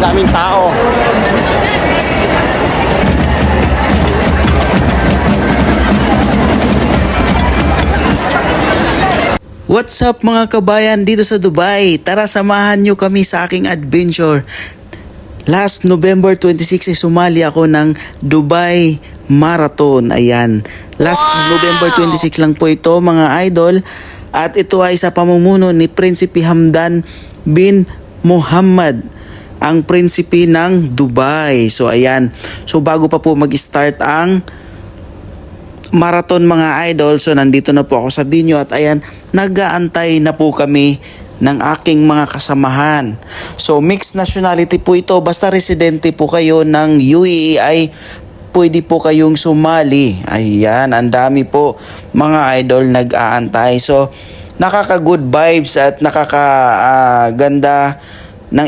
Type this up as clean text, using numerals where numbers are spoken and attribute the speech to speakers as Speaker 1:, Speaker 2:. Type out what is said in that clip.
Speaker 1: daming tao.
Speaker 2: What's up mga kabayan dito sa Dubai? Tara samahan nyo kami sa aking adventure. Last November 26 ay sumali ako ng Dubai Marathon. Ayan. Last November 26 lang po ito mga idol. At ito ay sa pamumuno ni Prinsipe Hamdan bin Muhammad, ang prinsipe ng Dubai. So ayan. So bago pa po mag-start ang marathon mga idol, so nandito na po ako sa venue at ayan, nag-aantay na po kami ng aking mga kasamahan. So mixed nationality po ito, basta residente po kayo ng UAE ay pwede po kayong sumali. Ayan, ang dami po mga idol nag-aantay. So nakaka-good vibes at nakaka-ganda ng